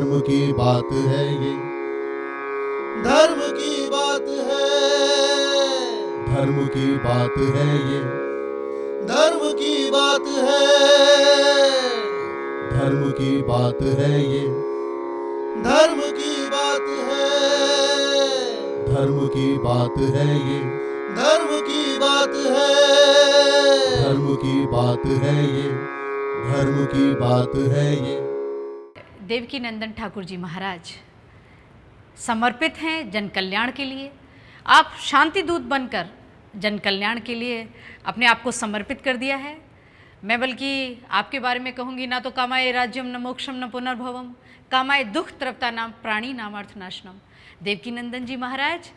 धर्म की बात है ये, धर्म की बात है, धर्म की बात है ये, धर्म की बात है, धर्म की बात है ये, धर्म की बात है, धर्म की बात है ये, धर्म की बात है, धर्म की बात है ये, धर्म की बात है ये। देवकी नंदन ठाकुर जी महाराज समर्पित हैं जन कल्याण के लिए। आप शांति दूत बनकर जन कल्याण के लिए अपने आप को समर्पित कर दिया है। मैं बल्कि आपके बारे में कहूँगी, ना तो कामाय राज्यम न मोक्षम न पुनर्भवम, कामाय दुख तृप्ता नाम प्राणी नामार्थनाशनम। देवकी नंदन जी महाराज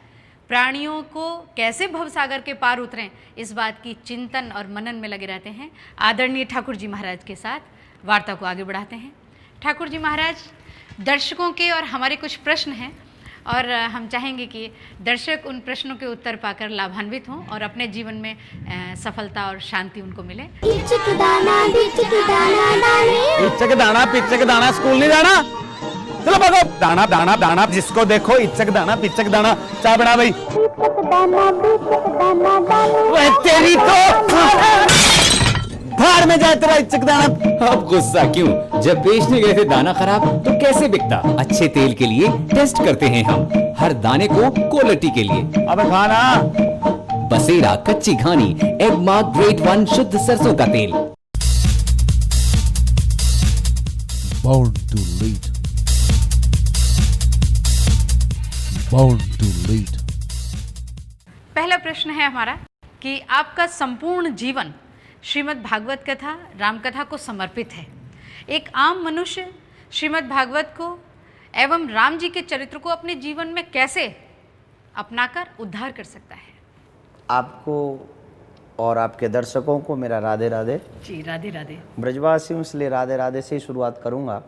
प्राणियों को कैसे भवसागर के पार उतरें, इस बात की चिंतन और मनन में लगे रहते हैं। आदरणीय ठाकुर जी महाराज के साथ वार्ता को आगे बढ़ाते हैं। ठाकुर जी महाराज, दर्शकों के और हमारे कुछ प्रश्न हैं और हम चाहेंगे कि दर्शक उन प्रश्नों के उत्तर पाकर लाभान्वित हों और अपने जीवन में सफलता और शांति उनको मिले। पिचक दाना पिचक दाना स्कूल नहीं जाना, चलो भागो। दाना दाना दाना, जिसको देखो इचक दाना पिचक दाना। चाय बना भाई। वह तेरी तो भाड़ में जाए तेरा इचक दाना। अब गुस्सा क्यों? जब बेचने गए थे दाना खराब तो कैसे बिकता? अच्छे तेल के लिए टेस्ट करते हैं हम, हर दाने को क्वालिटी के लिए। अबे खाना बसेरा कच्ची घानी एग मार्क ग्रेड 1 शुद्ध सरसों का तेल। Born to lead, born to lead। पहला प्रश्न है हमारा कि आपका संपूर्ण जीवन श्रीमद् भागवत कथा, राम कथा को समर्पित है। एक आम मनुष्य श्रीमद् भागवत को एवं राम जी के चरित्र को अपने जीवन में कैसे अपनाकर उद्धार कर सकता है? आपको और आपके दर्शकों को मेरा राधे राधे। जी राधे राधे। ब्रजवासी हूँ इसलिए राधे राधे से ही शुरुआत करूँगा।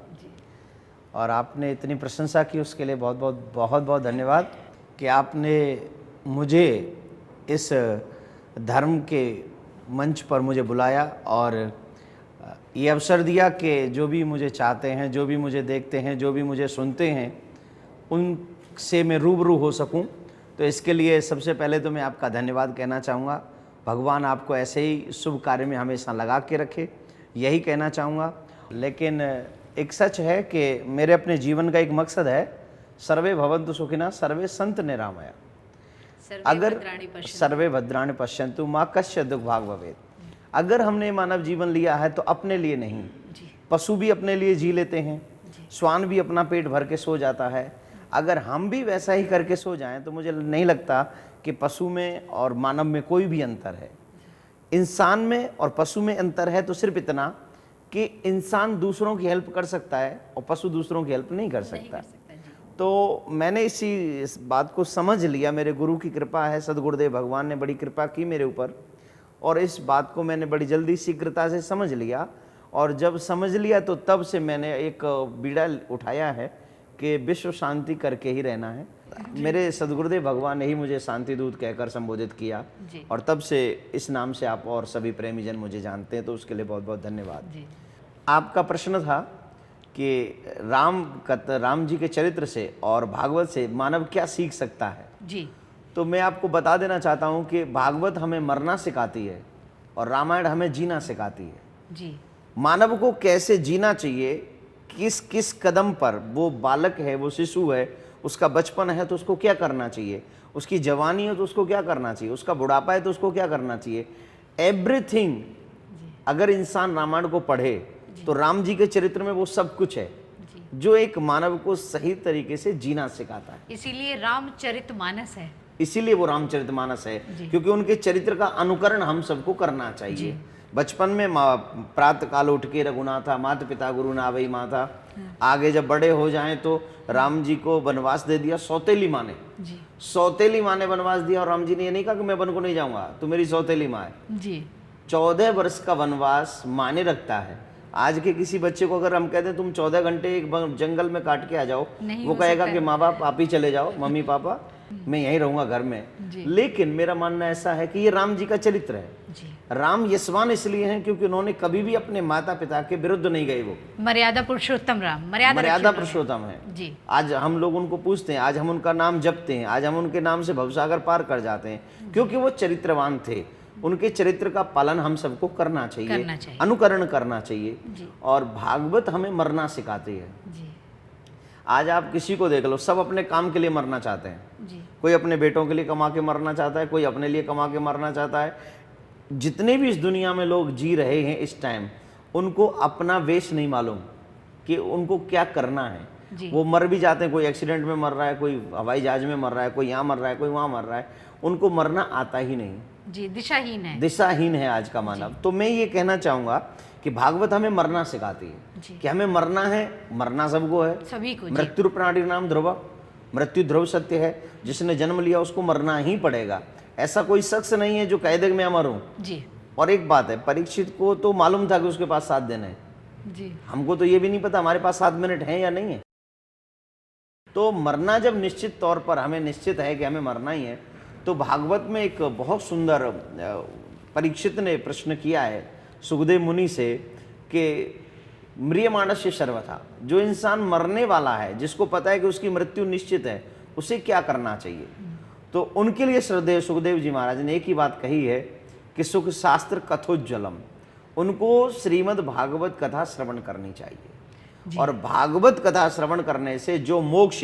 और आपने इतनी प्रशंसा की उसके लिए बहुत बहुत धन्यवाद कि आपने मुझे इस धर्म के मंच पर मुझे बुलाया और ये अवसर दिया कि जो भी मुझे चाहते हैं, जो भी मुझे देखते हैं, जो भी मुझे सुनते हैं, उनसे मैं रूबरू हो सकूं। तो इसके लिए सबसे पहले तो मैं आपका धन्यवाद कहना चाहूँगा। भगवान आपको ऐसे ही शुभ कार्य में हमेशा लगा के रखे, यही कहना चाहूँगा। लेकिन एक सच है कि मेरे अपने जीवन का एक मकसद है, सर्वे भवन्तु सुखिनः सर्वे सन्तु निरामया। अगर सर्वे भद्राणि पश्यन्तु माँ कस्य दुख भाग भवेत्। अगर हमने मानव जीवन लिया है तो अपने लिए नहीं, पशु भी अपने लिए जी लेते हैं, श्वान भी अपना पेट भर के सो जाता है। अगर हम भी वैसा ही करके सो जाएं तो मुझे नहीं लगता कि पशु में और मानव में कोई भी अंतर है। इंसान में और पशु में अंतर है तो सिर्फ इतना कि इंसान दूसरों की हेल्प कर सकता है और पशु दूसरों की हेल्प नहीं कर सकता। तो मैंने इस बात को समझ लिया, मेरे गुरु की कृपा है, सदगुरुदेव भगवान ने बड़ी कृपा की मेरे ऊपर, और इस बात को मैंने बड़ी जल्दी शीघ्रता से समझ लिया। और जब समझ लिया तो तब से मैंने एक बीड़ा उठाया है कि विश्व शांति करके ही रहना है। मेरे सदगुरुदेव भगवान ने ही मुझे शांति दूत कहकर संबोधित किया और तब से इस नाम से आप और सभी प्रेमीजन मुझे जानते हैं, तो उसके लिए बहुत बहुत धन्यवाद। आपका प्रश्न था कि राम जी के चरित्र से और भागवत से मानव क्या सीख सकता है जी। तो मैं आपको बता देना चाहता हूँ कि भागवत हमें मरना सिखाती है और रामायण हमें जीना सिखाती है जी। मानव को कैसे जीना चाहिए, किस किस कदम पर, वो बालक है, वो शिशु है, उसका बचपन है तो उसको क्या करना चाहिए, उसकी जवानी है तो उसको क्या करना चाहिए, उसका बुढ़ापा है तो उसको क्या करना चाहिए, एवरीथिंग। अगर इंसान रामायण को पढ़े तो राम जी के चरित्र में वो सब कुछ है जो एक मानव को सही तरीके से जीना सिखाता है। इसीलिए रामचरितमानस है, इसीलिए वो रामचरितमानस है, क्योंकि उनके चरित्र का अनुकरण हम सबको करना चाहिए। बचपन में प्रातः काल उठ के रघुनाथा माता पिता गुरु नावई माता। आगे जब बड़े हो जाएं तो राम जी को वनवास दे दिया सौतेली माँ ने, सौतेली माँ ने वनवास दिया और राम जी ने ये नहीं कहा कि मैं वन को नहीं जाऊंगा, तू मेरी सौतेली माँ है। 14 वर्ष का वनवास माने रखता है। आज के किसी बच्चे को अगर हम कहते हैं तुम 14 घंटे एक जंगल में काट के आ जाओ, वो कहेगा कि माँ बाप आप ही चले जाओ, मम्मी पापा मैं यहीं रहूंगा घर में, लेकिन मेरा मानना ऐसा है कि ये राम जी का चरित्र है। जी। राम यशवान इसलिए हैं क्योंकि उन्होंने कभी भी अपने माता पिता के विरुद्ध नहीं गए। वो मर्यादा पुरुषोत्तम राम, मर्यादा मर्यादा रखिए पुरुषोत्तम है। जी। आज हम लोग उनको पूछते हैं, आज हम उनका नाम जपते हैं, आज हम उनके नाम से भवसागर पार कर जाते हैं, क्योंकि वो चरित्रवान थे। उनके चरित्र का पालन हम सबको करना चाहिए, अनुकरण करना चाहिए। और भागवत हमें मरना सिखाती है। जी। आज आप किसी को देख लो, सब अपने काम के लिए मरना चाहते हैं। जी। कोई अपने बेटों के लिए कमा के मरना चाहता है, कोई अपने लिए कमा के मरना चाहता है। जितने भी इस दुनिया में लोग जी रहे हैं इस टाइम, उनको अपना वेश नहीं मालूम कि उनको क्या करना है। वो मर भी जाते हैं, कोई एक्सीडेंट में मर रहा है, कोई हवाई जहाज में मर रहा है, कोई यहाँ मर रहा है, कोई वहाँ मर रहा है। उनको मरना आता ही नहीं। जी, दिशाहीन है। दिशाहीन है आज का मानव। तो मैं ये कहना चाहूंगा कि भागवत हमें मरना सिखाती है कि हमें मरना है। मरना सबको है, सभी को। मृत्यु प्राणी नाम ध्रुव, मृत्यु ध्रुव सत्य है। जिसने जन्म लिया उसको मरना ही पड़ेगा। ऐसा कोई शख्स नहीं है जो कह दे मैं अमर हूं। जी। और एक बात है, परीक्षित को तो मालूम था कि उसके पास 7 दिन है। जी। हमको तो ये भी नहीं पता हमारे पास 7 मिनट है या नहीं है। तो मरना जब निश्चित तौर पर हमें निश्चित है कि हमें मरना ही है, तो भागवत में एक बहुत सुंदर परीक्षित ने प्रश्न किया है सुखदेव मुनि से कि म्रियमाणस्य सर्वथा, जो इंसान मरने वाला है, जिसको पता है कि उसकी मृत्यु निश्चित है, उसे क्या करना चाहिए। तो उनके लिए श्रद्धेय सुखदेव जी महाराज ने एक ही बात कही है कि सुख शास्त्र कथोज्वलम, उनको श्रीमद् भागवत कथा श्रवण करनी चाहिए। और भागवत कथा श्रवण करने से जो मोक्ष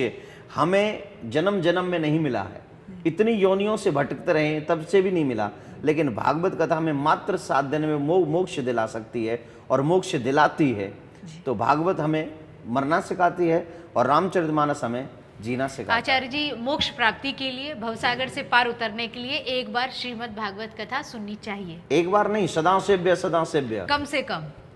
हमें जन्म जन्म में नहीं मिला है, इतनी योनियों से भटकते रहे तब से भी नहीं मिला, लेकिन भागवत कथा हमें मात्र 7 दिन में मोक्ष दिला सकती है और मोक्ष दिलाती है। तो भागवत हमें मरना सिखाती है और रामचरितमानस हमें जीना सिखाता है। आचार्य जी, मोक्ष प्राप्ति के लिए, भवसागर से पार उतरने के लिए एक बार श्रीमद् भागवत कथा सुननी चाहिए। एक बार नहीं, सदा सेव्य,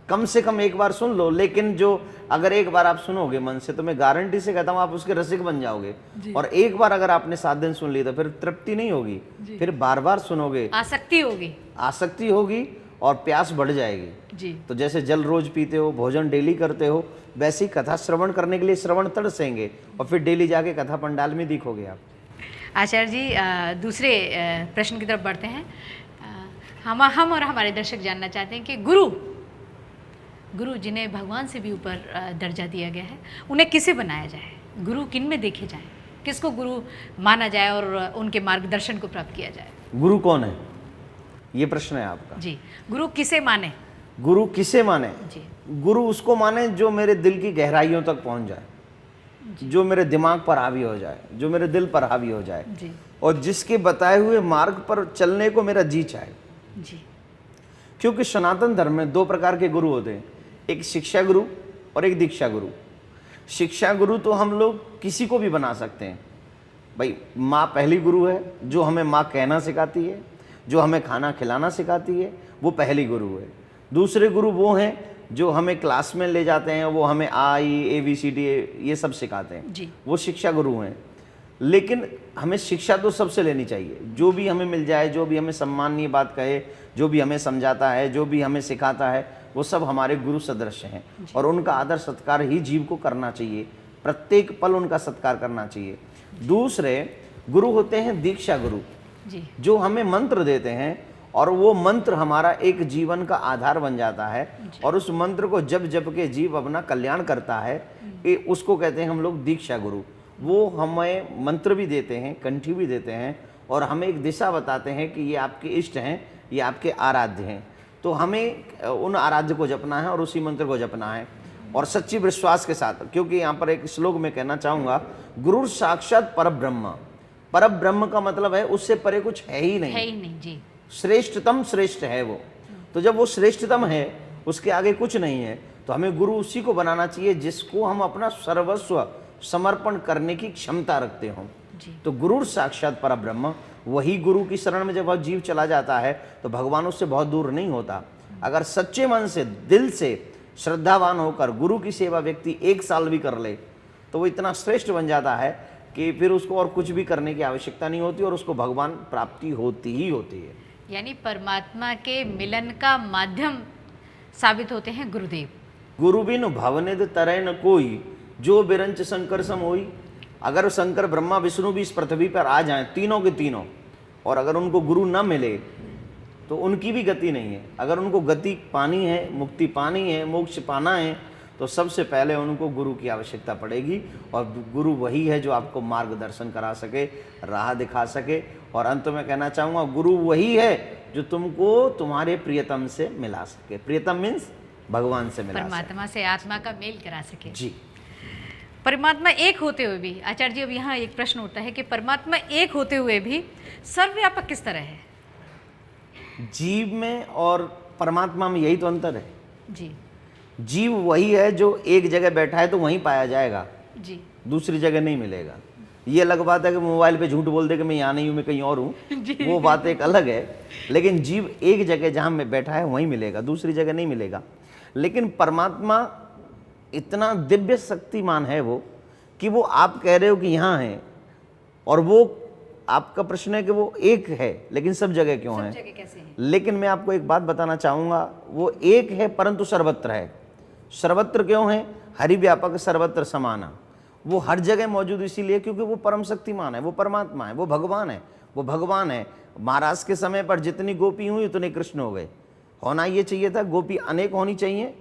कम से कम एक बार सुन लो। लेकिन जो अगर एक बार आप सुनोगे मन से, तो मैं गारंटी से कहता हूँ आप उसके रसिक बन जाओगे। और एक बार अगर आपने 7 दिन सुन ली तो फिर तृप्ति नहीं होगी, फिर बार बार सुनोगे, आसक्ति होगी और प्यास बढ़ जाएगी। जी। तो जैसे जल रोज पीते हो, भोजन डेली करते हो, वैसे ही कथा श्रवण करने के लिए श्रवण तरसेंगे और फिर डेली जाके कथा पंडाल में दिखोगे आप। आचार्य जी, दूसरे प्रश्न की तरफ बढ़ते हैं। हम और हमारे दर्शक जानना चाहते हैं कि गुरु जिन्हें भगवान से भी ऊपर दर्जा दिया गया है, उन्हें किसे बनाया जाए? गुरु किन में देखे जाएं? किसको गुरु माना जाए और उनके मार्गदर्शन को प्राप्त किया जाए? गुरु कौन है, ये प्रश्न है आपका। जी। गुरु किसे माने? गुरु किसे माने? जी। गुरु उसको माने जो मेरे दिल की गहराइयों तक पहुंच जाए, जो मेरे दिमाग पर हावी हो जाए, जो मेरे दिल पर हावी हो जाए, जी। और जिसके बताए हुए मार्ग पर चलने को मेरा जी चाहे। जी। क्योंकि सनातन धर्म में 2 प्रकार के गुरु होते हैं, एक शिक्षा गुरु और एक दीक्षा गुरु। शिक्षा गुरु तो हम लोग किसी को भी बना सकते हैं। भाई, माँ पहली गुरु है, जो हमें माँ कहना सिखाती है, जो हमें खाना खिलाना सिखाती है, वो पहली गुरु है। दूसरे गुरु वो हैं जो हमें क्लास में ले जाते हैं, वो हमें ABCD ये सब सिखाते हैं जी। वो शिक्षा गुरु हैं। लेकिन हमें शिक्षा तो सबसे लेनी चाहिए। जो भी हमें मिल जाए, जो भी हमें सम्माननीय बात कहे, जो भी हमें समझाता है, जो भी हमें सिखाता है, वो सब हमारे गुरु सदृश हैं और उनका आदर सत्कार ही जीव को करना चाहिए। प्रत्येक पल उनका सत्कार करना चाहिए। दूसरे गुरु होते हैं दीक्षा गुरु जी। जो हमें मंत्र देते हैं और वो मंत्र हमारा एक जीवन का आधार बन जाता है और उस मंत्र को जप जप के जीव अपना कल्याण करता है, उसको कहते हैं हम लोग दीक्षा गुरु। वो हमें मंत्र भी देते हैं, कंठी भी देते हैं और हमें एक दिशा बताते हैं कि ये आपके इष्ट हैं, ये आपके आराध्य हैं। तो हमें उन आराध्य को जपना है और उसी मंत्र को जपना है और सच्ची विश्वास के साथ। क्योंकि यहाँ पर एक श्लोक में कहना चाहूँगा, गुरु साक्षात परब्रह्म। परब्रह्म का मतलब है उससे परे कुछ है ही नहीं जी। श्रेष्ठतम श्रेष्ठ है वो। तो जब वो श्रेष्ठतम है, उसके आगे कुछ नहीं है, तो हमें गुरु उसी को बनाना चाहिए जिसको हम अपना सर्वस्व समर्पण करने की क्षमता रखते हों। तो गुरु साक्षात परब्रह्म, वही गुरु की शरण में जब वह जीव चला जाता है तो भगवान उससे बहुत दूर नहीं होता। अगर सच्चे मन से, दिल से श्रद्धावान होकर गुरु की सेवा व्यक्ति 1 साल भी कर ले तो वो इतना श्रेष्ठ बन जाता है कि फिर उसको और कुछ भी करने की आवश्यकता नहीं होती और उसको भगवान प्राप्ति होती ही होती है। यानी परमात्मा के मिलन का माध्यम साबित होते हैं गुरुदेव। गुरु बिन भवनिध तरय न कोई, जो बिरंच शंकर सम होई। अगर शंकर ब्रह्मा विष्णु भी इस पृथ्वी पर आ जाएं, तीनों के तीनों, और अगर उनको गुरु न मिले तो उनकी भी गति नहीं है। अगर उनको गति पानी है, मुक्ति पानी है, मोक्ष पाना है, तो सबसे पहले उनको गुरु की आवश्यकता पड़ेगी। और गुरु वही है जो आपको मार्गदर्शन करा सके, राह दिखा सके। और अंत में कहना चाहूँगा, गुरु वही है जो तुमको तुम्हारे प्रियतम से मिला सके। प्रियतम मीन्स भगवान से मिला सके, परमात्मा से आत्मा का मेल करा सके। जी। परमात्मा एक होते हुए भी, आचार्य जी अब यहाँ एक प्रश्न उठता है कि परमात्मा एक होते हुए भी सर्वव्यापक किस तरह है? जीव में और परमात्मा में यही तो अंतर है। जी जीव वही है जो एक जगह बैठा है तो वहीं पाया जाएगा, जी दूसरी जगह नहीं मिलेगा। ये अलग बात है कि मोबाइल पे झूठ बोल दे कि मैं यहाँ नहीं हूँ, मैं कहीं और हूँ, वो बात एक अलग है। लेकिन जीव एक जगह जहाँ में बैठा है वहीं मिलेगा, दूसरी जगह नहीं मिलेगा। लेकिन परमात्मा इतना दिव्य शक्तिमान है वो, कि वो आप कह रहे हो कि यहाँ है, और वो आपका प्रश्न है कि वो एक है लेकिन सब जगह क्यों है? जगह कैसे है? लेकिन मैं आपको एक बात बताना चाहूँगा, वो एक है परंतु सर्वत्र है। सर्वत्र क्यों है? हरिव्यापक सर्वत्र समाना। वो हर जगह मौजूद इसीलिए क्योंकि वो परम शक्तिमान है, वो परमात्मा है, वो भगवान है, वो भगवान है। महाराज के समय पर जितनी गोपी हुई उतने कृष्ण हो गए। होना ये चाहिए था, गोपी अनेक होनी चाहिए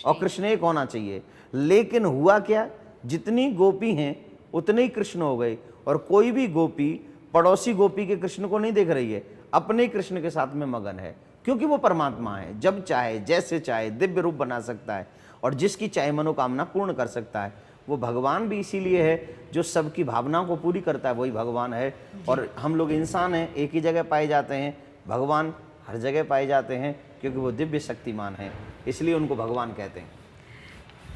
और कृष्ण एक होना चाहिए। लेकिन हुआ क्या, जितनी गोपी हैं उतने ही कृष्ण हो गए। और कोई भी गोपी पड़ोसी गोपी के कृष्ण को नहीं देख रही है, अपने कृष्ण के साथ में मगन है, क्योंकि वो परमात्मा है। जब चाहे जैसे चाहे दिव्य रूप बना सकता है और जिसकी चाहे मनोकामना पूर्ण कर सकता है। वो भगवान भी इसीलिए है जो सबकी भावनाओं को पूरी करता है, वही भगवान है। और हम लोग इंसान हैं, एक ही जगह पाए जाते हैं, भगवान हर जगह पाए जाते हैं, क्योंकि वो दिव्य शक्तिमान है, इसलिए उनको भगवान कहते हैं।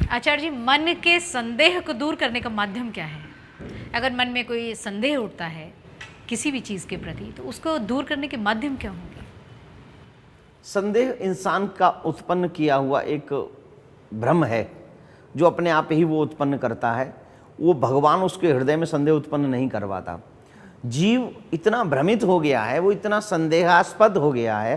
आचार्य जी, मन के संदेह को दूर करने का माध्यम क्या है? अगर मन में कोई संदेह उठता है किसी भी चीज़ के प्रति, तो उसको दूर करने के माध्यम क्या होंगे? संदेह इंसान का उत्पन्न किया हुआ एक भ्रम है, जो अपने आप ही वो उत्पन्न करता है। वो भगवान उसके हृदय में संदेह उत्पन्न नहीं करवाता। जीव इतना भ्रमित हो गया है, वो इतना संदेहास्पद हो गया है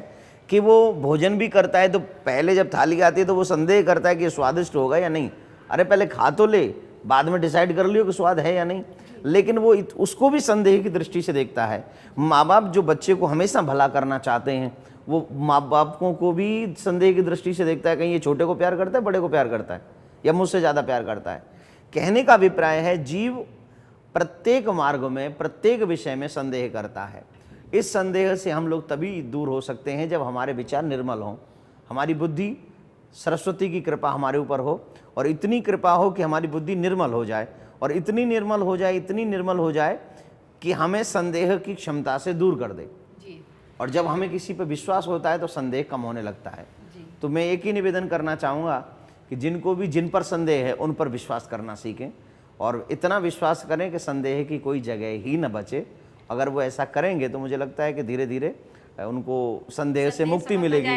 कि वो भोजन भी करता है तो पहले जब थाली आती है तो वो संदेह करता है कि स्वादिष्ट होगा या नहीं। अरे पहले खा तो ले, बाद में डिसाइड कर लियो कि स्वाद है या नहीं। लेकिन वो उसको भी संदेह की दृष्टि से देखता है। माँ बाप जो बच्चे को हमेशा भला करना चाहते हैं, वो माँ बापों को भी संदेह की दृष्टि से देखता है, कहीं ये छोटे को प्यार करता है, बड़े को प्यार करता है, या मुझसे ज़्यादा प्यार करता है। कहने का अभिप्राय है, जीव प्रत्येक मार्ग में, प्रत्येक विषय में संदेह करता है। इस संदेह से हम लोग तभी दूर हो सकते हैं जब हमारे विचार निर्मल हों, हमारी बुद्धि, सरस्वती की कृपा हमारे ऊपर हो, और इतनी कृपा हो कि हमारी बुद्धि निर्मल हो जाए, और इतनी निर्मल हो जाए, इतनी निर्मल हो जाए कि हमें संदेह की क्षमता से दूर कर दे। और जब हमें किसी पर विश्वास होता है तो संदेह कम होने लगता है। तो मैं एक ही निवेदन करना चाहूँगा कि जिनको भी जिन पर संदेह है उन पर विश्वास करना सीखें, और इतना विश्वास करें कि संदेह की कोई जगह ही न बचे। अगर वो ऐसा करेंगे तो मुझे लगता है कि धीरे धीरे उनको संदेह से मुक्ति मिलेगी,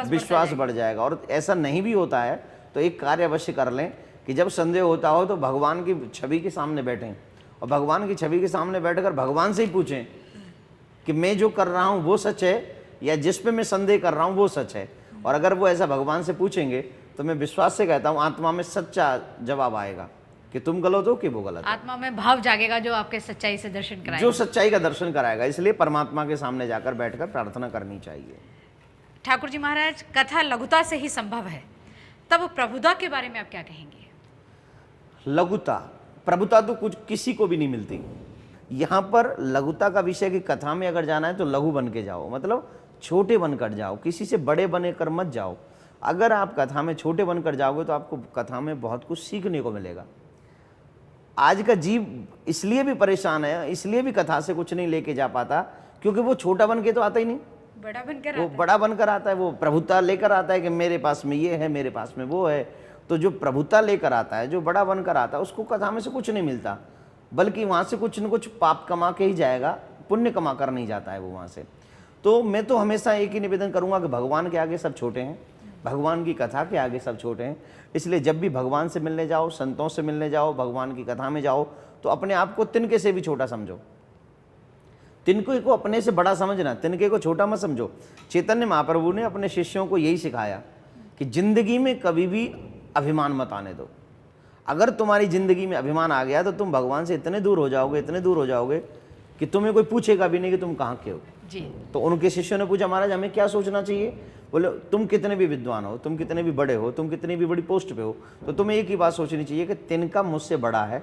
विश्वास बढ़ जाएगा। और ऐसा नहीं भी होता है तो एक कार्य अवश्य कर लें कि जब संदेह होता हो तो भगवान की छवि के सामने बैठें, और भगवान की छवि के सामने बैठकर भगवान से ही पूछें कि मैं जो कर रहा हूँ वो सच है, या जिस पे मैं संदेह कर रहा हूँ वो सच है। और अगर वो ऐसा भगवान से पूछेंगे तो मैं विश्वास से कहता हूँ आत्मा में सच्चा जवाब आएगा कि तुम गलत हो कि वो गलत है। आत्मा में भाव जागेगा जो आपके सच्चाई से दर्शन कराएगा, जो सच्चाई का दर्शन कराएगा। इसलिए परमात्मा के सामने जाकर बैठकर प्रार्थना करनी चाहिए। ठाकुर जी महाराज, कथा लघुता से ही संभव है, तब प्रभुता के बारे में आप क्या कहेंगे? लघुता, प्रभुता तो कुछ किसी को भी नहीं मिलती। यहाँ पर लघुता का विषय की कथा में अगर जाना है तो लघु बन के जाओ, मतलब छोटे बनकर जाओ, किसी से बड़े बने कर मत जाओ। अगर आप कथा में छोटे बनकर जाओगे तो आपको कथा में बहुत कुछ सीखने को मिलेगा। आज का जीव इसलिए भी परेशान है, इसलिए भी कथा से कुछ नहीं लेके जा पाता, क्योंकि वो छोटा बन के तो आता ही नहीं, बड़ा बनकर वो बड़ा बनकर आता है। वो प्रभुता लेकर आता है कि मेरे पास में ये है, मेरे पास में वो है। तो जो प्रभुता लेकर आता है, जो बड़ा बनकर आता है, उसको कथा में से कुछ नहीं मिलता, बल्कि वहाँ से कुछ न कुछ पाप कमा के ही जाएगा, पुण्य कमा कर नहीं जाता है वो वहाँ से। तो मैं तो हमेशा एक ही निवेदन करूँगा कि भगवान के आगे सब छोटे हैं, भगवान की कथा के आगे सब छोटे हैं। इसलिए जब भी भगवान से मिलने जाओ, संतों से मिलने जाओ, भगवान की कथा में जाओ, तो अपने आप को तिनके से भी छोटा समझो। तिनके को अपने से बड़ा समझना, तिनके को छोटा मत समझो। चैतन्य महाप्रभु ने अपने शिष्यों को यही सिखाया कि जिंदगी में कभी भी अभिमान मत आने दो। अगर तुम्हारी जिंदगी में अभिमान आ गया तो तुम भगवान से इतने दूर हो जाओगे, इतने दूर हो जाओगे कि तुम्हें कोई पूछेगा भी नहीं कि तुम कहाँ के हो। जी। तो उनके शिष्यों ने पूछा, महाराज हमें क्या सोचना चाहिए? बोले तुम कितने भी विद्वान हो, तुम कितने भी बड़े हो, तुम कितनी भी बड़ी पोस्ट पे हो, तो तुम्हें एक ही बात सोचनी चाहिए कि तिनका मुझसे बड़ा है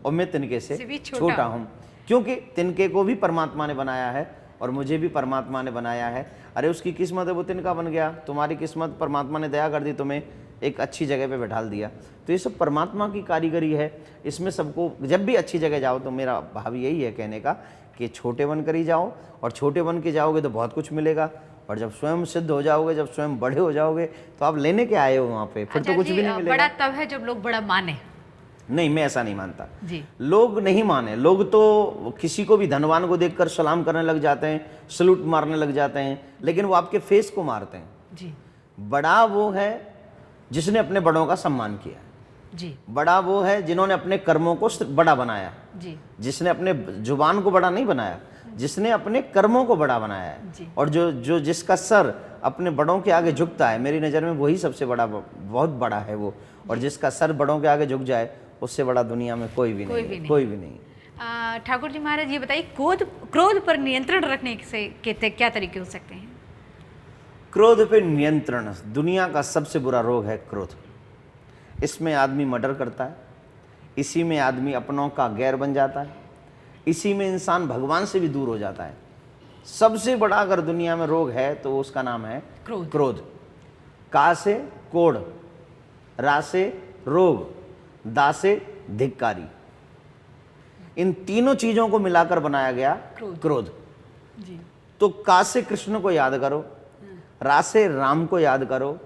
और मैं तिनके से भी छोटा हूँ, क्योंकि तिनके को भी परमात्मा ने बनाया है और मुझे भी परमात्मा ने बनाया है। अरे उसकी किस्मत है, वो तिनका बन गया, तुम्हारी किस्मत परमात्मा ने दया कर दी, तुम्हें एक अच्छी जगह पे बैठाल दिया। तो ये सब परमात्मा की कारीगरी है। इसमें सबको जब भी अच्छी जगह जाओ तो मेरा भाव यही है कहने का कि छोटे बन कर ही जाओ, और छोटे बन के जाओगे तो बहुत कुछ मिलेगा, और जब स्वयं सिद्ध हो जाओगे, जब स्वयं बड़े हो जाओगे तो आप लेने के आए हो वहाँ पे, फिर तो कुछ भी नहीं मिलेगा। बड़ा तब है जब लोग बड़ा माने। नहीं, मैं ऐसा नहीं मानता। जी। लोग नहीं माने, लोग तो किसी को भी धनवान को देखकर सलाम करने लग जाते हैं, सलूट मारने लग जाते हैं, लेकिन वो आपके फेस को मारते हैं। जी। बड़ा वो है जिसने अपने बड़ों का सम्मान किया। जी। बड़ा वो है जिन्होंने अपने कर्मों को बड़ा बनाया। जी। जिसने अपने जुबान को बड़ा नहीं बनाया, जिसने अपने कर्मों को बड़ा बनाया है। जी। और जो जिसका सर अपने बड़ों के आगे झुकता है, मेरी नज़र में वही सबसे बड़ा, बहुत बड़ा है वो। और जिसका सर बड़ों के आगे झुक जाए, उससे बड़ा दुनिया में कोई भी नहीं। कोई भी नहीं। ठाकुर जी महाराज ये बताइए, क्रोध पर नियंत्रण रखने से क्या तरीके हो सकते हैं? क्रोध पे नियंत्रण, दुनिया का सबसे बुरा रोग है क्रोध। इसमें आदमी मर्डर करता है, इसी में आदमी अपनों का गैर बन जाता है, इसी में इंसान भगवान से भी दूर हो जाता है। सबसे बड़ा अगर दुनिया में रोग है तो उसका नाम है क्रोध। क्रोध। का से कोढ़, रा से रोग, दा से धिक्कारी, इन तीनों चीजों को मिलाकर बनाया गया क्रोध। जी। तो का से कृष्ण को याद करो, रा से राम को याद करो,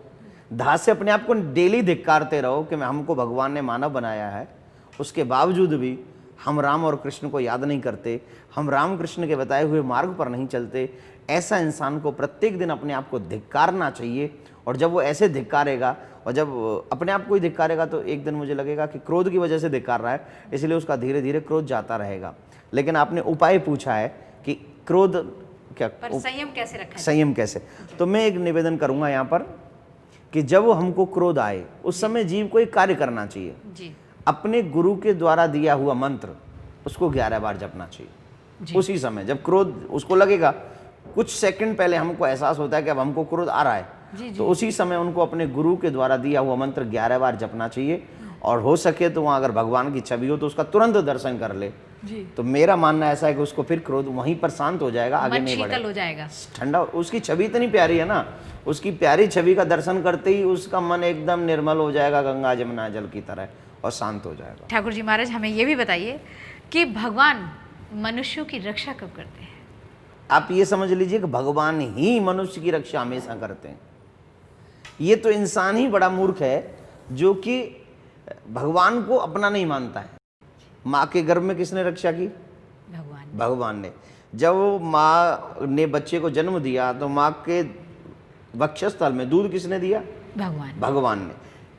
धा से अपने आप को डेली धिक्कारते रहो कि हमको भगवान ने मानव बनाया है, उसके बावजूद भी हम राम और कृष्ण को याद नहीं करते, हम राम कृष्ण के बताए हुए मार्ग पर नहीं चलते। ऐसा इंसान को प्रत्येक दिन अपने आप को धिक्कारना चाहिए। और जब वो ऐसे धिक्कारेगा, और जब अपने आप को ही धिक्कारेगा, तो एक दिन मुझे लगेगा कि क्रोध की वजह से धिक्कार रहा है, इसलिए उसका धीरे धीरे क्रोध जाता रहेगा। लेकिन आपने उपाय पूछा है कि क्रोध क्या, पर संयम कैसे रखा जाए? संयम कैसे, तो मैं एक निवेदन करूंगा यहाँ पर कि जब हमको क्रोध आए उस समय जीव को एक कार्य करना चाहिए। जी। अपने गुरु के द्वारा दिया हुआ मंत्र उसको 11 बार जपना चाहिए। उसी समय जब क्रोध उसको लगेगा, कुछ सेकंड पहले हमको एहसास होता है कि अब हमको क्रोध आ रहा है, तो उसी समय उनको अपने गुरु के द्वारा दिया हुआ मंत्र 11 बार जपना चाहिए। और हो सके तो वहाँ अगर भगवान की छवि हो तो उसका तुरंत दर्शन कर ले। जी। तो मेरा मानना ऐसा है कि उसको फिर क्रोध वहीं पर शांत हो जाएगा, आगे नहीं शीतल बढ़ेगा, हो जाएगा, ठंडा। उसकी छवि इतनी प्यारी है ना, उसकी प्यारी छवि का दर्शन करते ही उसका मन एकदम निर्मल हो जाएगा, गंगा जमुना जल की तरह, और शांत हो जाएगा। ठाकुर जी महाराज हमें ये भी बताइए कि भगवान मनुष्यों की रक्षा कब करते हैं? आप ये समझ लीजिए कि भगवान ही मनुष्य की रक्षा हमेशा करते हैं। ये तो इंसान ही बड़ा मूर्ख है जो कि भगवान को अपना नहीं मानता है। माँ के गर्भ में किसने रक्षा की? भगवान ने। जब माँ ने बच्चे को जन्म दिया तो माँ के वक्षस्थल में दूध किसने दिया? भगवान ने।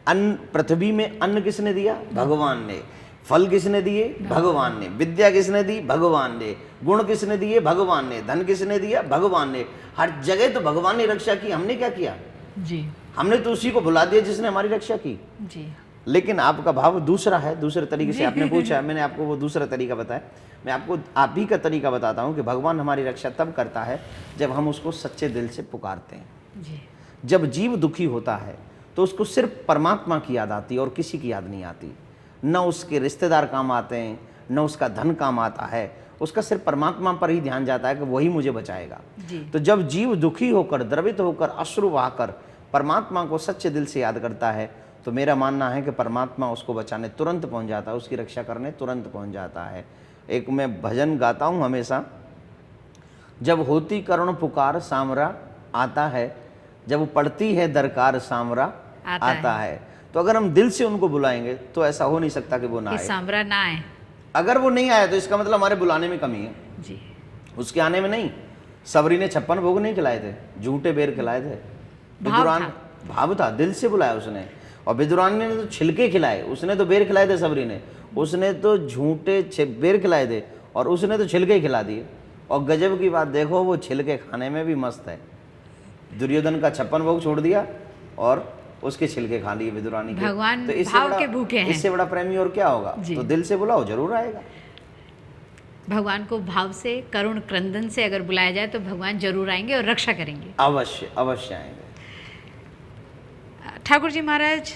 अन्न, पृथ्वी में अन्न किसने दिया? भगवान ने। फल किसने दिए? भगवान ने। विद्या किसने दी? भगवान ने। गुण किसने दिए? भगवान ने। धन किसने दिया? भगवान ने। हर जगह तो भगवान ने रक्षा की, हमने क्या किया? जी, हमने तो उसी को भुला दिया जिसने हमारी रक्षा की। जी। लेकिन आपका भाव दूसरा है, दूसरे तरीके से आपने पूछा, मैंने आपको वो दूसरा तरीका बताया। मैं आपको आप ही का तरीका बताता हूँ कि भगवान हमारी रक्षा तब करता है जब हम उसको सच्चे दिल से पुकारते हैं। जी। जब जीव दुखी होता है तो उसको सिर्फ परमात्मा की याद आती है और किसी की याद नहीं आती। न उसके रिश्तेदार काम आते हैं, न उसका धन काम आता है, उसका सिर्फ परमात्मा पर ही ध्यान जाता है कि वही मुझे बचाएगा। तो जब जीव दुखी होकर, द्रवित होकर, अश्रु बहाकर परमात्मा को सच्चे दिल से याद करता है तो मेरा मानना है कि परमात्मा उसको बचाने तुरंत पहुंच जाता है, उसकी रक्षा करने तुरंत पहुंच जाता है। एक मैं भजन गाता हूँ हमेशा, जब होती करुण पुकार सामरा आता है, जब पड़ती है दरकार सामरा आता है। तो अगर हम दिल से उनको बुलाएंगे तो ऐसा हो नहीं सकता कि वो ना आए, सामरा ना आए। अगर वो नहीं आया तो इसका मतलब हमारे बुलाने में कमी है जी, उसके आने में नहीं। सबरी ने 56 भोग नहीं खिलाए थे, झूठे बेर खिलाए थे। विदुरान भाव था, दिल से बुलाया उसने। और विदुरान ने तो छिलके खिलाए, उसने तो बेर खिलाए थे। सबरी ने, उसने तो झूठे बेर खिलाए थे और उसने तो छिलके खिला दिए। और गजब की बात देखो, वो छिलके खाने में भी मस्त है। दुर्योधन का 56 भोग छोड़ दिया और उसके छिलके खा लिए विदुरानी के। भगवान तो इससे भाव बड़ा- के भूखे हैं। इससे बड़ा प्रेमी और क्या होगा। जी। तो दिल से बुलाओ, जरूर आएगा। भगवान को भाव से, करुण क्रंदन से अगर बुलाया जाए तो भगवान जरूर आएंगे और रक्षा करेंगे। अवश्य अवश्य आएंगे। ठाकुर जी महाराज,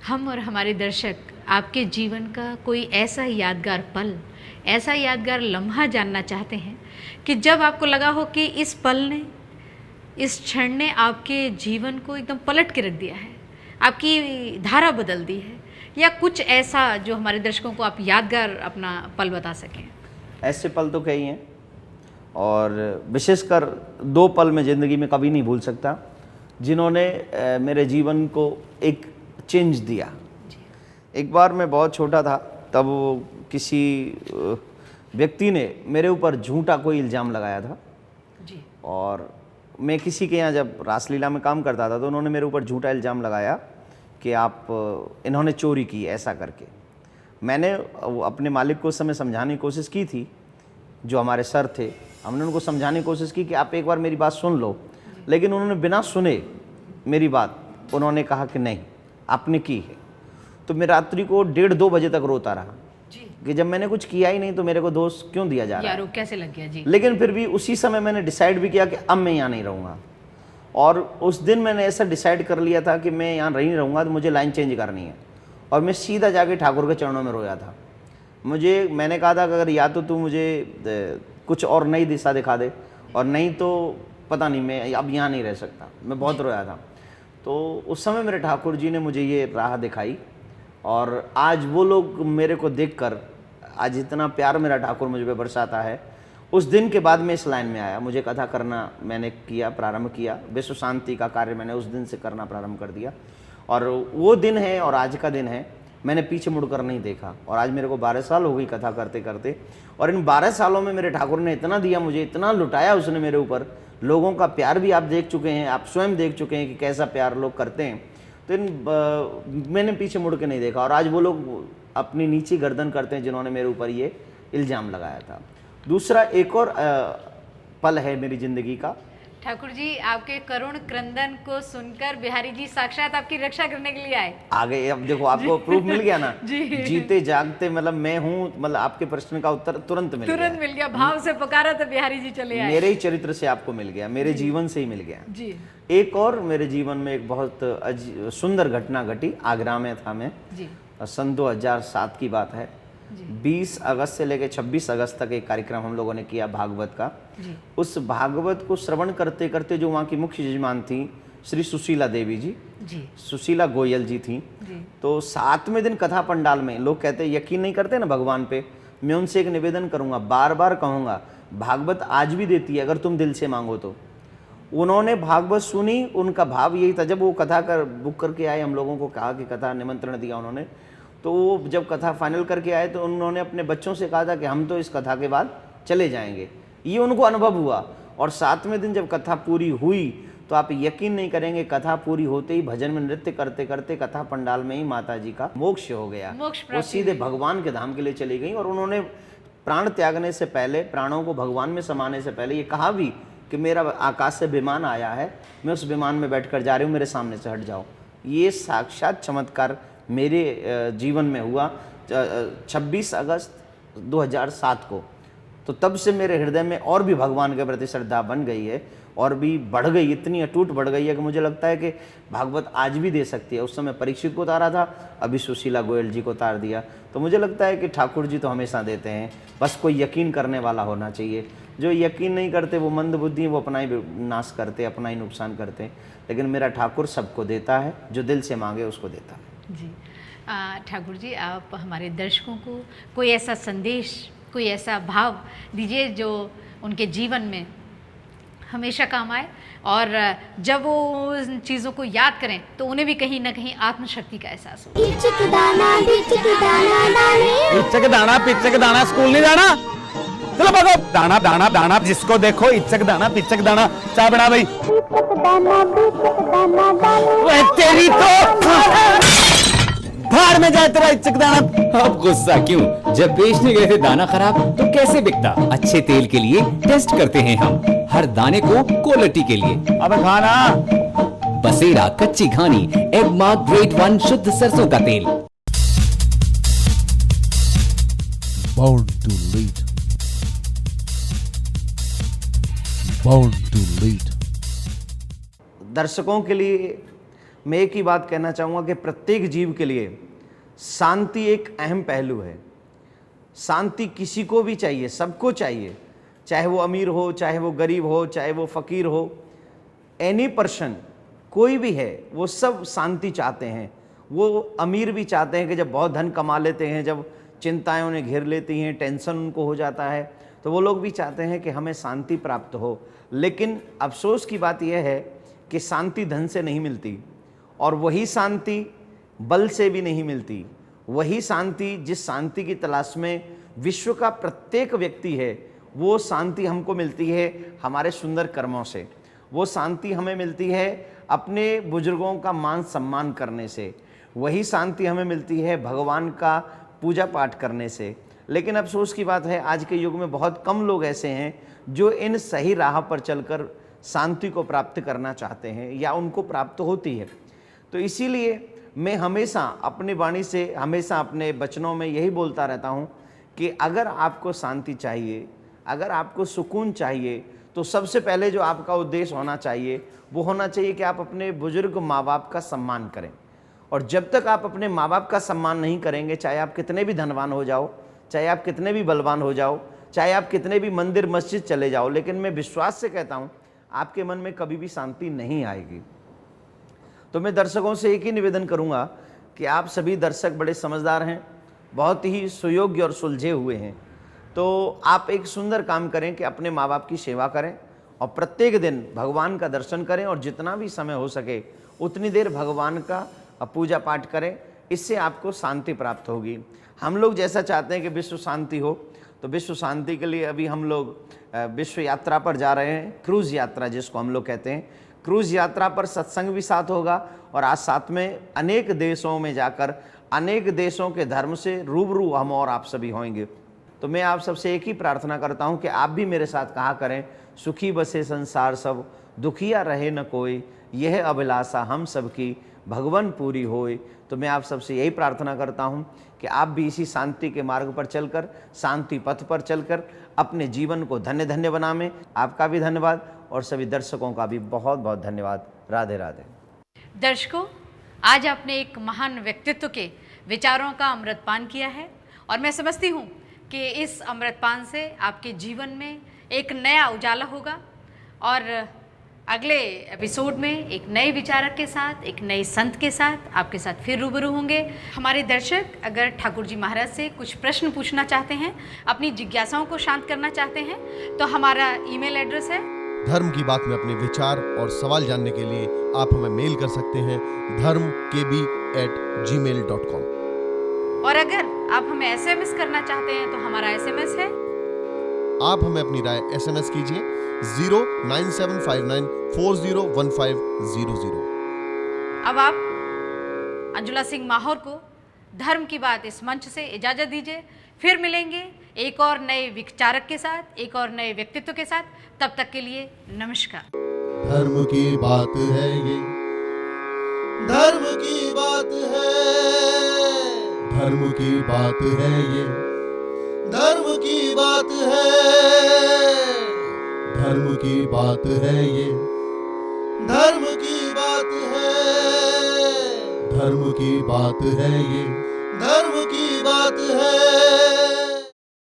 हम और हमारे दर्शक आपके जीवन का कोई ऐसा यादगार पल, ऐसा यादगार लम्हा जानना चाहते हैं कि जब आपको लगा हो कि इस पल ने, इस क्षण ने आपके जीवन को एकदम पलट के रख दिया है, आपकी धारा बदल दी है, या कुछ ऐसा जो हमारे दर्शकों को आप यादगार अपना पल बता सकें। ऐसे पल तो कई हैं, और विशेषकर 2 पल मैं ज़िंदगी में कभी नहीं भूल सकता, जिन्होंने मेरे जीवन को एक चेंज दिया। एक बार मैं बहुत छोटा था, तब किसी व्यक्ति ने मेरे ऊपर झूठा कोई इल्ज़ाम लगाया था। जी। और मैं किसी के यहाँ जब रासलीला में काम करता था, तो उन्होंने मेरे ऊपर झूठा इल्ज़ाम लगाया कि इन्होंने चोरी की, ऐसा करके। मैंने अपने मालिक को उस समय समझाने की कोशिश की थी, जो हमारे सर थे, हमने उनको समझाने की कोशिश की कि आप एक बार मेरी बात सुन लो, लेकिन उन्होंने बिना सुने मेरी बात, उन्होंने कहा कि नहीं, आपने की है। तो मैं रात्रि को 1:30-2 बजे तक रोता रहा कि जब मैंने कुछ किया ही नहीं तो मेरे को दोष क्यों दिया जा रहा है। यारो कैसे लग गया जी। लेकिन फिर भी उसी समय मैंने डिसाइड भी किया कि अब मैं यहाँ नहीं रहूँगा, और उस दिन मैंने ऐसा डिसाइड कर लिया था कि मैं यहाँ नहीं रहूँगा, तो मुझे लाइन चेंज करनी है। और मैं सीधा जाके ठाकुर के चरणों में रोया था। मैंने कहा था कि अगर या तो तू मुझे कुछ और नई दिशा दिखा दे, और नहीं तो पता नहीं, मैं अब यहाँ नहीं रह सकता। मैं बहुत रोया था। तो उस समय मेरे ठाकुर जी ने मुझे ये राह दिखाई, और आज वो लोग मेरे को देखकर आज इतना प्यार मेरा ठाकुर मुझ पे बरसाता है। उस दिन के बाद मैं इस लाइन में आया, मुझे कथा करना मैंने प्रारंभ किया, विश्व शांति का कार्य मैंने उस दिन से करना प्रारंभ कर दिया। और वो दिन है और आज का दिन है, मैंने पीछे मुड़कर नहीं देखा। और आज मेरे को 12 साल हो गई कथा करते करते, और इन 12 सालों में मेरे ठाकुर ने इतना दिया मुझे, इतना लुटाया उसने मेरे ऊपर। लोगों का प्यार भी आप देख चुके हैं, आप स्वयं देख चुके हैं कि कैसा प्यार लोग करते हैं। तो मैंने पीछे मुड़ के नहीं देखा, और आज वो लोग अपनी नीची गर्दन करते हैं जिन्होंने मेरे ऊपर ये इल्ज़ाम लगाया था। दूसरा एक और पल है मेरी ज़िंदगी का। ठाकुर जी, आपके करुण क्रंदन को सुनकर बिहारी जी साक्षात आपकी रक्षा करने के लिए आए। आगे अब देखो, आपको प्रूफ मिल गया ना। जी। जीते जागते मतलब मैं हूँ, मतलब आपके प्रश्न का उत्तर तुरंत मिल गया। भाव से पुकारा तो बिहारी जी चले आए। मेरे ही चरित्र से आपको मिल गया, मेरे जीवन से ही मिल गया जी। एक और मेरे जीवन में एक बहुत सुंदर घटना घटी। आगरा में था मैं जी। सन 2007 की बात है। 20 अगस्त से लेकर 26 अगस्त तक एक कार्यक्रम हम लोगों ने किया भागवत का। जी। उस भागवत को श्रवण करते करते जो वहाँ की मुख्य यजमान थी श्री सुशीला देवी जी, सुशीला गोयल जी थी। तो 7वें दिन कथा पंडाल में लोग कहते यकीन नहीं करते ना भगवान पे, मैं उनसे एक निवेदन करूँगा, बार बार कहूँगा, भागवत आज भी देती है अगर तुम दिल से मांगो तो। उन्होंने भागवत सुनी, उनका भाव यही था। जब वो कथा बुक करके आए, हम लोगों को कहा कि कथा निमंत्रण दिया उन्होंने, तो वो जब कथा फाइनल करके आए तो उन्होंने अपने बच्चों से कहा था कि हम तो इस कथा के बाद चले जाएंगे। ये उनको अनुभव हुआ। और 7वें दिन जब कथा पूरी हुई तो आप यकीन नहीं करेंगे, कथा पूरी होते ही भजन में नृत्य करते करते कथा पंडाल में ही माता जी का मोक्ष हो गया। वो सीधे भगवान के धाम के लिए चली गई। और उन्होंने प्राण त्यागने से पहले, प्राणों को भगवान में समाने से पहले ये कहा भी कि मेरा आकाश से विमान आया है, मैं उस विमान में बैठकर जा रही हूँ, मेरे सामने से हट जाओ। ये साक्षात चमत्कार मेरे जीवन में हुआ 26 अगस्त 2007 को। तो तब से मेरे हृदय में और भी भगवान के प्रति श्रद्धा बन गई है, और भी बढ़ गई, इतनी अटूट बढ़ गई है कि मुझे लगता है कि भागवत आज भी दे सकती है। उस समय परीक्षित को उतारा था, अभी सुशीला गोयल जी को उतार दिया। तो मुझे लगता है कि ठाकुर जी तो हमेशा देते हैं, बस कोई यकीन करने वाला होना चाहिए। जो यकीन नहीं करते वो मंद बुद्धि, वो अपना ही नाश करते, अपना ही नुकसान करते। लेकिन मेरा ठाकुर सबको देता है, जो दिल से मांगे उसको देता है। जी। ठाकुर जी, आप हमारे दर्शकों को कोई ऐसा संदेश, कोई ऐसा भाव दीजिए जो उनके जीवन में हमेशा काम आए, और जब वो उन चीज़ों को याद करें तो उन्हें भी कहीं ना कहीं आत्मशक्ति का एहसास हो। इच्चक दाना पिच्चक दाना, स्कूल नहीं जाना, चलो भागो। दाना दाना दाना, जिसको देखो इच्चक दाना पिच्चक दाना। चाय बना भाई। तेरी तो भाड़ में जाए तेरा इच्चक दाना। अब गुस्सा क्यों, जब बेचने गए थे दाना खराब तो कैसे बिकता। अच्छे तेल के लिए टेस्ट करते हैं हम, हर दाने को क्वालिटी के लिए। अबे खाना बसेरा, कच्ची घानी, एगमार्क ग्रेड 1 शुद्ध सरसों का तेल। Born to lead. Born to lead. दर्शकों के लिए मैं एक ही बात कहना चाहूँगा कि प्रत्येक जीव के लिए शांति एक अहम पहलू है। शांति किसी को भी चाहिए, सबको चाहिए, चाहे वो अमीर हो, चाहे वो गरीब हो, चाहे वो फ़कीर हो, एनी पर्सन कोई भी है, वो सब शांति चाहते हैं। वो अमीर भी चाहते हैं कि जब बहुत धन कमा लेते हैं, जब चिंताएं उन्हें घेर लेती हैं, टेंशन उनको हो जाता है, तो वो लोग भी चाहते हैं कि हमें शांति प्राप्त हो। लेकिन अफसोस की बात यह है कि शांति धन से नहीं मिलती, और वही शांति बल से भी नहीं मिलती। वही शांति, जिस शांति की तलाश में विश्व का प्रत्येक व्यक्ति है, वो शांति हमको मिलती है हमारे सुंदर कर्मों से। वो शांति हमें मिलती है अपने बुजुर्गों का मान सम्मान करने से। वही शांति हमें मिलती है भगवान का पूजा पाठ करने से। लेकिन अफसोस की बात है, आज के युग में बहुत कम लोग ऐसे हैं जो इन सही राह पर चलकर शांति को प्राप्त करना चाहते हैं या उनको प्राप्त होती है। तो इसीलिए मैं हमेशा अपनी वाणी से, हमेशा अपने वचनों में यही बोलता रहता हूँ कि अगर आपको शांति चाहिए, अगर आपको सुकून चाहिए, तो सबसे पहले जो आपका उद्देश्य होना चाहिए वो होना चाहिए कि आप अपने बुजुर्ग माँ बाप का सम्मान करें। और जब तक आप अपने माँ बाप का सम्मान नहीं करेंगे, चाहे आप कितने भी धनवान हो जाओ, चाहे आप कितने भी बलवान हो जाओ, चाहे आप कितने भी मंदिर मस्जिद चले जाओ, लेकिन मैं विश्वास से कहता हूँ आपके मन में कभी भी शांति नहीं आएगी। तो मैं दर्शकों से एक ही निवेदन करूँगा कि आप सभी दर्शक बड़े समझदार हैं, बहुत ही सुयोग्य और सुलझे हुए हैं। तो आप एक सुंदर काम करें कि अपने माँ बाप की सेवा करें और प्रत्येक दिन भगवान का दर्शन करें, और जितना भी समय हो सके उतनी देर भगवान का पूजा पाठ करें। इससे आपको शांति प्राप्त होगी। हम लोग जैसा चाहते हैं कि विश्व शांति हो, तो विश्व शांति के लिए अभी हम लोग विश्व यात्रा पर जा रहे हैं, क्रूज़ यात्रा जिसको हम लोग कहते हैं। क्रूज़ यात्रा पर सत्संग भी साथ होगा, और आज साथ में अनेक देशों में जाकर अनेक देशों के धर्म से रूबरू हम और आप सभी होंगे। तो मैं आप सबसे एक ही प्रार्थना करता हूं कि आप भी मेरे साथ कहा करें, सुखी बसे संसार सब, दुखिया रहे न कोई, यह अभिलाषा हम सबकी भगवान पूरी होए। तो मैं आप सबसे यही प्रार्थना करता हूं कि आप भी इसी शांति के मार्ग पर चलकर, शांति पथ पर चलकर अपने जीवन को धन्य धन्य बनावें। आपका भी धन्यवाद और सभी दर्शकों का भी बहुत बहुत धन्यवाद। राधे राधे। दर्शकों, आज आपने एक महान व्यक्तित्व के विचारों का अमृतपान किया है, और मैं समझती हूँ कि इस अमृतपान से आपके जीवन में एक नया उजाला होगा, और अगले एपिसोड में एक नए विचारक के साथ, एक नए संत के साथ आपके साथ फिर रूबरू होंगे। हमारे दर्शक अगर ठाकुर जी महाराज से कुछ प्रश्न पूछना चाहते हैं, अपनी जिज्ञासाओं को शांत करना चाहते हैं, तो हमारा ईमेल एड्रेस है धर्म की बात में अपने विचार और सवाल जानने के लिए आप हमें मेल कर सकते हैं dharmkb@gmail.com। और अगर आप हमें SMS करना चाहते हैं तो हमारा SMS है, आप हमें अपनी राय SMS कीजिए 09759401500। अब आप अंजुला सिंह माहौर को धर्म की बात इस मंच से इजाज़त दीजिए। फिर मिलेंगे एक और नए विचारक के साथ, एक और नए व्यक्तित्व के साथ। तब तक के लिए नमस्कार। धर्म की बात है ये, धर्म की बात है, धर्म की बात है ये, धर्म की बात है, धर्म की बात है ये, धर्म की बात है, धर्म की बात है ये।